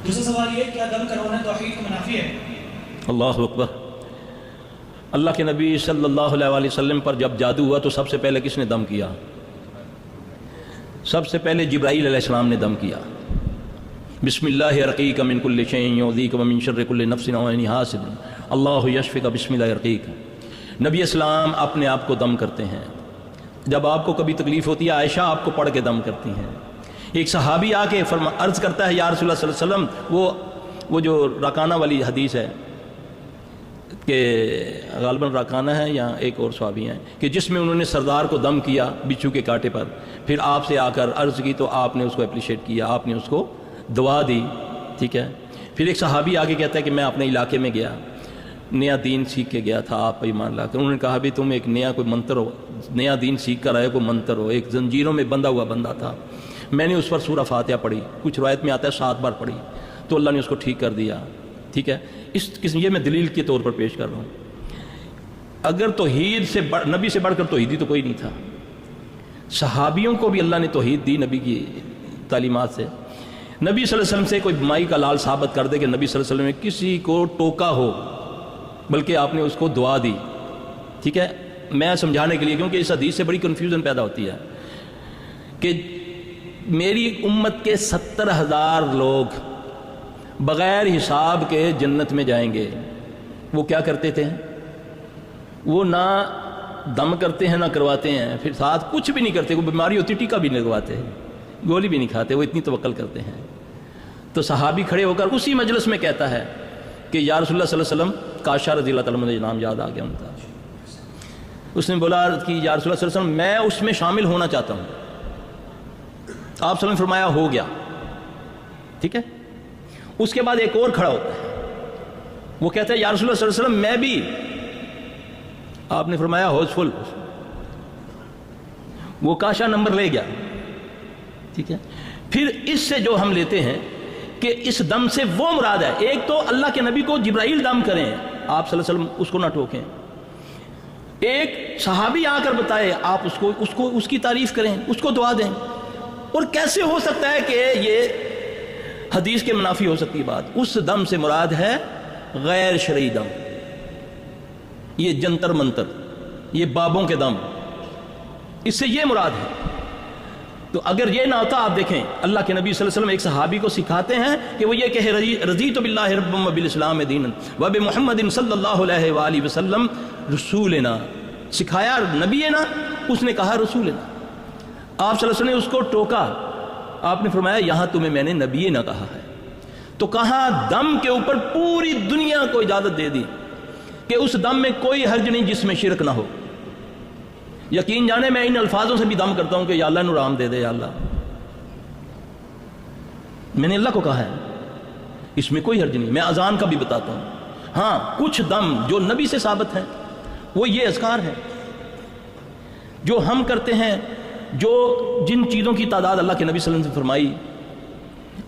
دوسرا سوال یہ کیا دم کروانا توحید کو منافی ہے؟ اللہ اکبر۔ اللہ کے نبی صلی اللہ علیہ وسلم پر جب جادو ہوا تو سب سے پہلے کس نے دم کیا؟ سب سے پہلے جبرائیل علیہ السلام نے دم کیا۔ بسم اللہ ارقیک من کل شیء یؤذیک ومن شر کل نفس وعین حاسد اللہ یشفیک بسم اللہ ارقیک۔ نبی اسلام اپنے آپ کو دم کرتے ہیں۔ جب آپ کو کبھی تکلیف ہوتی ہے عائشہ آپ کو پڑھ کے دم کرتی ہیں۔ ایک صحابی آ کے عرض کرتا ہے یا رسول اللہ صلی اللہ علیہ وسلم، وہ جو راکانہ والی حدیث ہے کہ غالباً راکانہ ہے یا ایک اور صحابی ہیں کہ جس میں انہوں نے سردار کو دم کیا بچھو کے کانٹے پر، پھر آپ سے آ کر عرض کی تو آپ نے اس کو اپریشیٹ کیا، آپ نے اس کو دعا دی، ٹھیک ہے۔ پھر ایک صحابی آگے کہتا ہے کہ میں اپنے علاقے میں گیا، نیا دین سیکھ کے گیا تھا آپ پر ایمان لا کر۔ انہوں نے کہا بھی تم ایک نیا کوئی منتر ہو، نیا دین سیکھ کر آئے کوئی منتر ہو، ایک زنجیروں میں بندھا ہوا بندہ تھا، میں نے اس پر سورہ فاتحہ پڑھی، کچھ روایت میں آتا ہے 7 بار پڑھی، تو اللہ نے اس کو ٹھیک کر دیا، ٹھیک ہے۔ یہ میں دلیل کے طور پر پیش کر رہا ہوں۔ اگر توحید سے نبی سے بڑھ کر توحیدی تو کوئی نہیں تھا۔ صحابیوں کو بھی اللہ نے توحید دی نبی کی تعلیمات سے۔ نبی صلی اللہ علیہ وسلم سے کوئی مائی کا لال ثابت کر دے کہ نبی صلی اللہ علیہ وسلم نے کسی کو ٹوکا ہو، بلکہ آپ نے اس کو دعا دی، ٹھیک ہے۔ میں سمجھانے کے لیے، کیونکہ اس حدیث سے بڑی کنفیوژن پیدا ہوتی ہے کہ میری امت کے 70,000 لوگ بغیر حساب کے جنت میں جائیں گے۔ وہ کیا کرتے تھے؟ وہ نہ دم کرتے ہیں نہ کرواتے ہیں، پھر ساتھ کچھ بھی نہیں کرتے، کوئی بیماری ہوتی ٹیکا بھی نہیں لگواتے، گولی بھی نہیں کھاتے، وہ اتنی توکل کرتے ہیں۔ تو صحابی کھڑے ہو کر اسی مجلس میں کہتا ہے کہ یا رسول اللہ صلی اللہ علیہ وسلم، کاشا رضی اللہ تعالیٰ مجھے نام یاد آ گیا ان کا، اس نے بولا کہ یا رسول اللہ صلی اللہ علیہ وسلم میں اس میں شامل ہونا چاہتا ہوں۔ آپ صلی اللہ علیہ وسلم نے فرمایا ہو گیا، ٹھیک ہے۔ اس کے بعد ایک اور کھڑا ہوتا ہے، وہ کہتا ہے یا رسول اللہ صلی اللہ علیہ وسلم میں بھی، آپ نے فرمایا ہوش فل، وہ کاشا نمبر لے گیا، ٹھیک ہے۔ پھر اس سے جو ہم لیتے ہیں کہ اس دم سے وہ مراد ہے، ایک تو اللہ کے نبی کو جبرائیل دم کریں، آپ صلی اللہ علیہ وسلم اس کو نہ ٹوکیں، ایک صحابی آ کر بتائے آپ اس کی تعریف کریں، اس کو دعا دیں۔ اور کیسے ہو سکتا ہے کہ یہ حدیث کے منافی ہو سکتی بات؟ اس دم سے مراد ہے غیر شرعی دم، یہ جنتر منتر، یہ بابوں کے دم، اس سے یہ مراد ہے۔ تو اگر یہ نہ ہوتا، آپ دیکھیں اللہ کے نبی صلی اللہ علیہ وسلم ایک صحابی کو سکھاتے ہیں کہ وہ یہ کہے رضیت باللہ ربا وبالاسلام دینا وبمحمد صلی اللہ علیہ وآلہ وسلم رسولنا، سکھایا نبی نا، اس نے کہا رسولنا۔ آپ صلی اللہ علیہ وسلم نے اس کو ٹوکا، آپ نے فرمایا یہاں تمہیں میں نے نبی نہ کہا ہے۔ تو کہاں دم کے اوپر پوری دنیا کو اجازت دے دی کہ اس دم میں کوئی حرج نہیں جس میں شرک نہ ہو۔ یقین جانے میں ان الفاظوں سے بھی دم کرتا ہوں کہ یا اللہ نور رام دے دے، یا اللہ میں نے اللہ کو کہا ہے، اس میں کوئی حرج نہیں۔ میں اذان کا بھی بتاتا ہوں، ہاں کچھ دم جو نبی سے ثابت ہیں وہ یہ اذکار ہے جو ہم کرتے ہیں، جو جن چیزوں کی تعداد اللہ کے نبی صلی اللہ علیہ وسلم نے فرمائی،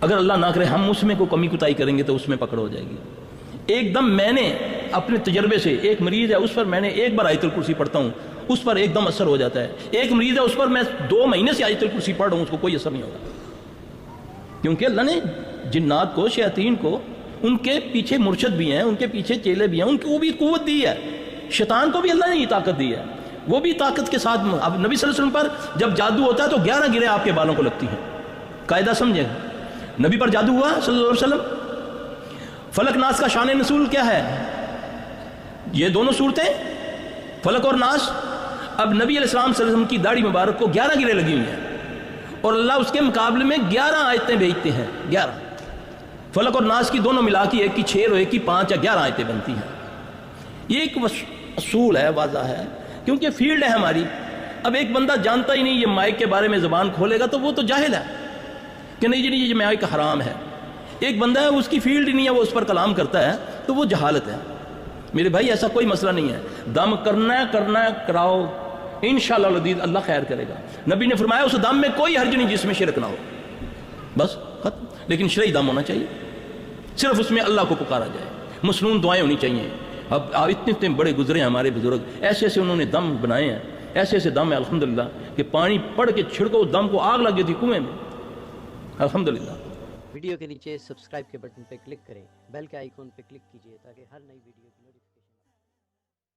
اگر اللہ نہ کرے ہم اس میں کوئی کمی کوتاہی کریں گے تو اس میں پکڑ ہو جائے گی۔ ایک دم میں نے اپنے تجربے سے، ایک مریض ہے اس پر میں نے ایک بار آیت الکرسی پڑھتا ہوں، اس پر ایک دم اثر ہو جاتا ہے۔ ایک مریض ہے اس پر میں 2 مہینے سے آیت الکرسی پڑھ رہا ہوں، اس کو کوئی اثر نہیں ہوگا، کیونکہ اللہ نے جنات کو، شیاطین کو، ان کے پیچھے مرشد بھی ہیں، ان کے پیچھے چیلے بھی ہیں، ان کو بھی قوت دی ہے۔ شیطان کو بھی اللہ نے یہ طاقت دی ہے، وہ بھی طاقت کے ساتھ۔ اب نبی صلی اللہ علیہ وسلم پر جب جادو ہوتا ہے تو 11 گرہیں آپ کے بالوں کو لگتی ہیں، قاعدہ سمجھیں۔ نبی پر جادو ہوا صلی اللہ علیہ وسلم، فلک ناس کا شان نزول کیا ہے؟ یہ دونوں صورتیں، فلک اور ناس۔ اب نبی علیہ السلام صلی اللہ علیہ وسلم کی داڑھی مبارک کو 11 گرہیں لگی ہوئی ہیں، اور اللہ اس کے مقابلے میں 11 آیتیں بھیجتے ہیں، 11۔ فلک اور ناس کی دونوں ملا کے ایک کی 6 اور ایک کی 5 یا 11 آیتیں بنتی ہیں۔ یہ ایک اصول ہے، واضح ہے، کیونکہ فیلڈ ہے ہماری۔ اب ایک بندہ جانتا ہی نہیں یہ مائک کے بارے میں زبان کھولے گا تو وہ تو جاہل ہے کہ نہیں جی نہیں یہ مائک حرام ہے۔ ایک بندہ ہے اس کی فیلڈ ہی نہیں ہے، وہ اس پر کلام کرتا ہے تو وہ جہالت ہے۔ میرے بھائی ایسا کوئی مسئلہ نہیں ہے، دم کرنا ہے کراؤ، انشاءاللہ العزیز اللہ خیر کرے گا۔ نبی نے فرمایا اس دم میں کوئی حرج نہیں جس میں شرک نہ ہو، بس ختم۔ لیکن شرعی دم ہونا چاہیے، صرف اس میں اللہ کو پکارا جائے، مسنون دعائیں ہونی چاہیے۔ اب اتنے بڑے گزرے ہیں ہمارے بزرگ، ایسے ایسے انہوں نے دم بنائے ہیں، ایسے ایسے دم ہے الحمدللہ کہ پانی پڑھ کے چھڑکو، دم کو آگ لگ گئی تھی کنویں میں، الحمدللہ۔ ویڈیو کے نیچے سبسکرائب کے بٹن پہ کلک کریں، بیل کے آئیکن پہ کلک کیجئے تاکہ ہر نئی ویڈیو کی نوٹیفیکیشن